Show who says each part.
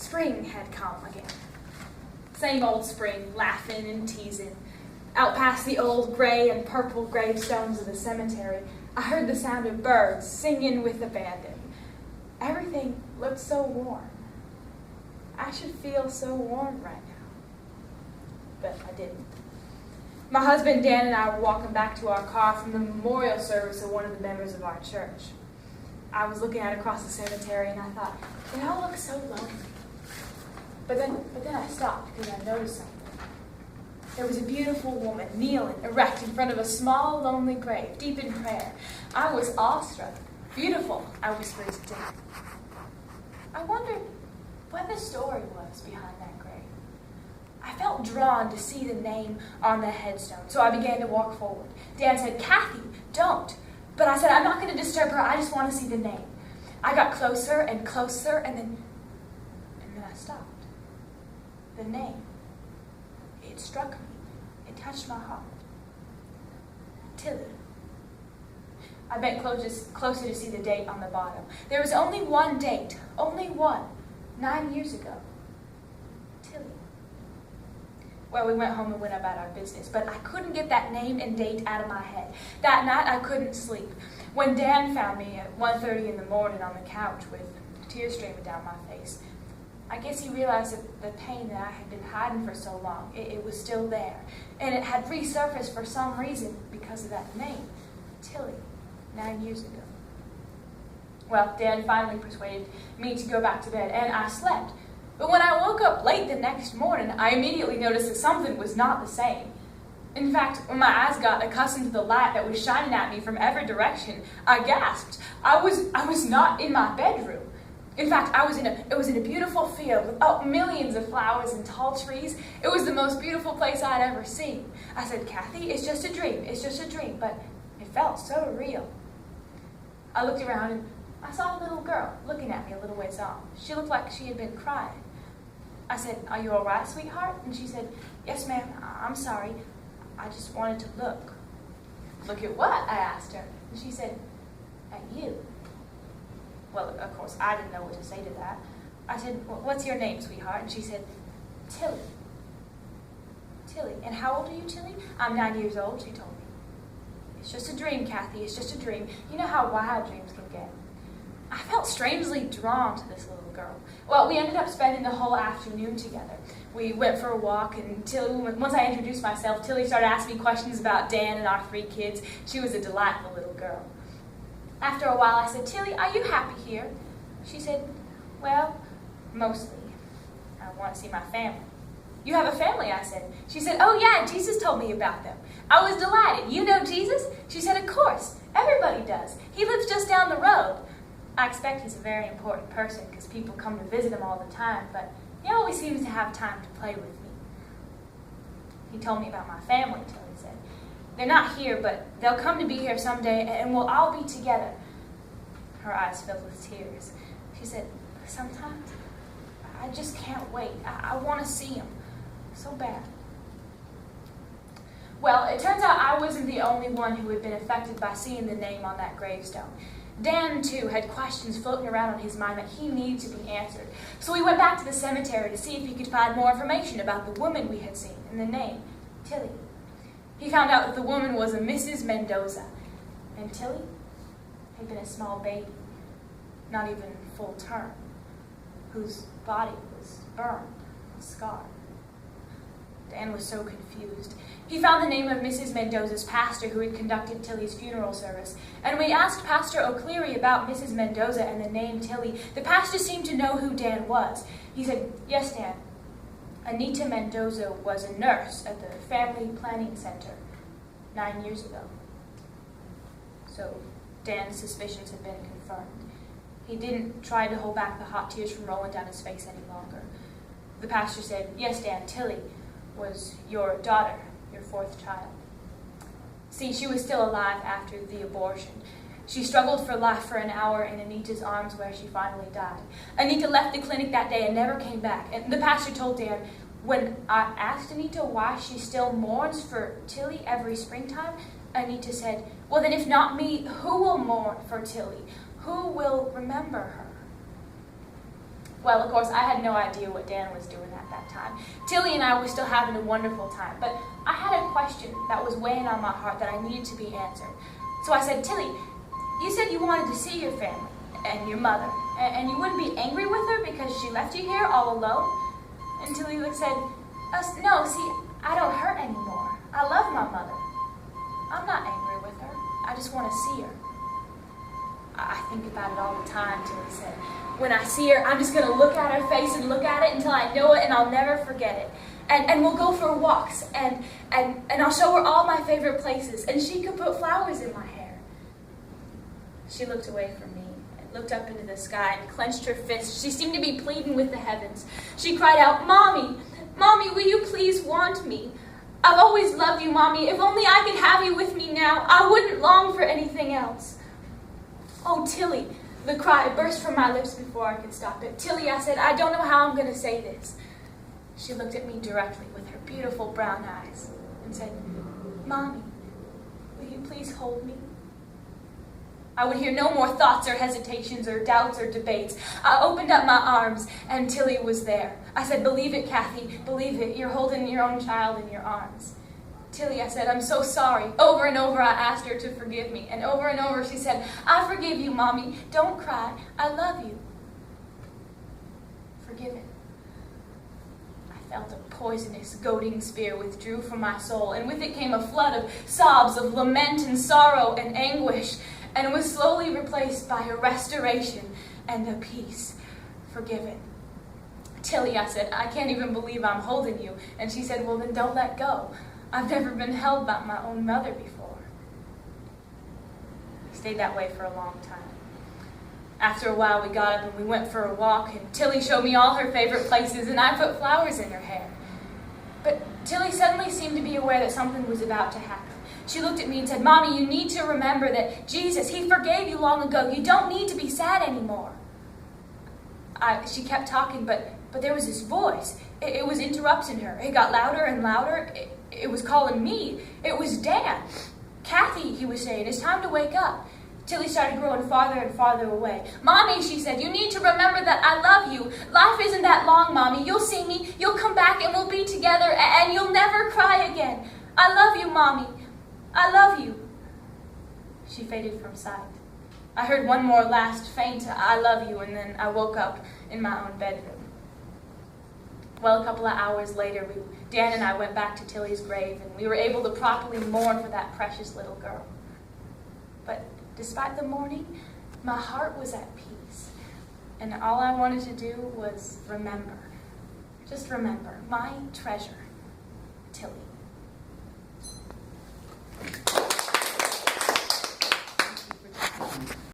Speaker 1: Spring had come again. Same old spring, laughing and teasing. Out past the old gray and purple gravestones of the cemetery, I heard the sound of birds singing with abandon. Everything looked so warm. I should feel so warm right now. But I didn't. My husband Dan and I were walking back to our car from the memorial service of one of the members of our church. I was looking out across the cemetery and I thought, it all looks so lonely. But then I stopped because I noticed something. There was a beautiful woman kneeling erect in front of a small, lonely grave, deep in prayer. I was awestruck. Beautiful, I whispered to Dan. I wondered what the story was behind that grave. I felt drawn to see the name on the headstone, so I began to walk forward. Dan said, Kathy, don't. But I said, I'm not going to disturb her, I just want to see the name. I got closer and closer, and then I stopped. The name. It struck me. It touched my heart. Tilly. I bent closer to see the date on the bottom. There was only one date. Only one. 9 years ago. Tilly. Well, we went home and went about our business, but I couldn't get that name and date out of my head. That night, I couldn't sleep. When Dan found me at 1:30 in the morning on the couch with tears streaming down my face, I guess he realized that the pain that I had been hiding for so long, it was still there. And it had resurfaced for some reason because of that name, Tilly, 9 years ago. Well, Dan finally persuaded me to go back to bed, and I slept. But when I woke up late the next morning, I immediately noticed that something was not the same. In fact, when my eyes got accustomed to the light that was shining at me from every direction, I gasped. I was not in my bedroom. In fact, it was in a beautiful field with millions of flowers and tall trees. It was the most beautiful place I'd ever seen. I said, Kathy, it's just a dream. It's just a dream. But it felt so real. I looked around and I saw a little girl looking at me a little ways off. She looked like she had been crying. I said, are you all right, sweetheart? And she said, yes, ma'am, I'm sorry. I just wanted to look. Look at what? I asked her. And she said, at you. Well, of course, I didn't know what to say to that. I said, well, what's your name, sweetheart? And she said, Tilly. Tilly. And how old are you, Tilly? I'm 9 years old, she told me. It's just a dream, Kathy. It's just a dream. You know how wild dreams can get. I felt strangely drawn to this little girl. Well, we ended up spending the whole afternoon together. We went for a walk, and once I introduced myself, Tilly started asking me questions about Dan and our 3 kids. She was a delightful little girl. After a while, I said, Tilly, are you happy here? She said, well, mostly. I want to see my family. You have a family, I said. She said, oh yeah, Jesus told me about them. I was delighted. You know Jesus? She said, of course. Everybody does. He lives just down the road. I expect he's a very important person because people come to visit him all the time, but he always seems to have time to play with me. He told me about my family, Tilly said. They're not here, but they'll come to be here someday, and we'll all be together. Her eyes filled with tears. She said, sometimes I just can't wait. I want to see him so bad. Well, it turns out I wasn't the only one who had been affected by seeing the name on that gravestone. Dan, too, had questions floating around on his mind that he needed to be answered. So we went back to the cemetery to see if he could find more information about the woman we had seen and the name, Tilly. He found out that the woman was a Mrs. Mendoza, and Tilly had been a small baby, not even full term, whose body was burned and scarred. Dan was so confused. He found the name of Mrs. Mendoza's pastor who had conducted Tilly's funeral service, and when he asked Pastor O'Cleary about Mrs. Mendoza and the name Tilly, the pastor seemed to know who Dan was. He said, yes, Dan. Anita Mendoza was a nurse at the Family Planning Center 9 years ago. So Dan's suspicions had been confirmed. He didn't try to hold back the hot tears from rolling down his face any longer. The pastor said, yes, Dan, Tilly was your daughter, your 4th child. See, she was still alive after the abortion. She struggled for life for an hour in Anita's arms where she finally died. Anita left the clinic that day and never came back. And the pastor told Dan, when I asked Anita why she still mourns for Tilly every springtime, Anita said, well then if not me, who will mourn for Tilly? Who will remember her? Well, of course, I had no idea what Dan was doing at that time. Tilly and I were still having a wonderful time, but I had a question that was weighing on my heart that I needed to be answered. So I said, Tilly, you said you wanted to see your family and your mother, and you wouldn't be angry with her because she left you here all alone? And Tilly said, no, see, I don't hurt anymore. I love my mother. I'm not angry with her. I just want to see her. I think about it all the time, Tilly said. When I see her, I'm just going to look at her face and look at it until I know it and I'll never forget it. And we'll go for walks and I'll show her all my favorite places and she could put flowers in my hair. She looked away from me and looked up into the sky and clenched her fist. She seemed to be pleading with the heavens. She cried out, Mommy, Mommy, will you please want me? I've always loved you, Mommy. If only I could have you with me now, I wouldn't long for anything else. Oh, Tilly, the cry burst from my lips before I could stop it. Tilly, I said, I don't know how I'm going to say this. She looked at me directly with her beautiful brown eyes and said, Mommy, will you please hold me? I would hear no more thoughts or hesitations or doubts or debates. I opened up my arms and Tilly was there. I said, believe it, Kathy, believe it. You're holding your own child in your arms. Tilly, I said, I'm so sorry. Over and over I asked her to forgive me. And over she said, I forgive you, Mommy. Don't cry. I love you. Forgiven. I felt a poisonous, goading spear withdrew from my soul, and with it came a flood of sobs of lament and sorrow and anguish, and was slowly replaced by a restoration and a peace. Forgiven. Tilly, I said, I can't even believe I'm holding you. And she said, well, then don't let go. I've never been held by my own mother before. I stayed that way for a long time. After a while, we got up and we went for a walk, and Tilly showed me all her favorite places, and I put flowers in her hair. But Tilly suddenly seemed to be aware that something was about to happen. She looked at me and said, Mommy, you need to remember that Jesus, he forgave you long ago. You don't need to be sad anymore. She kept talking, but there was this voice. It was interrupting her. It got louder and louder. It was calling me. It was Dan. Kathy, he was saying, it's time to wake up. Tilly started growing farther and farther away. Mommy, she said, you need to remember that I love you. Life isn't that long, Mommy. You'll see me. You'll come back and we'll be together and you'll never cry again. I love you, Mommy. I love you. She faded from sight. I heard one more last faint I love you, and then I woke up in my own bedroom. Well, a couple of hours later, Dan and I went back to Tilly's grave, and we were able to properly mourn for that precious little girl. But despite the mourning, my heart was at peace, and all I wanted to do was remember, just remember, my treasure, Tilly.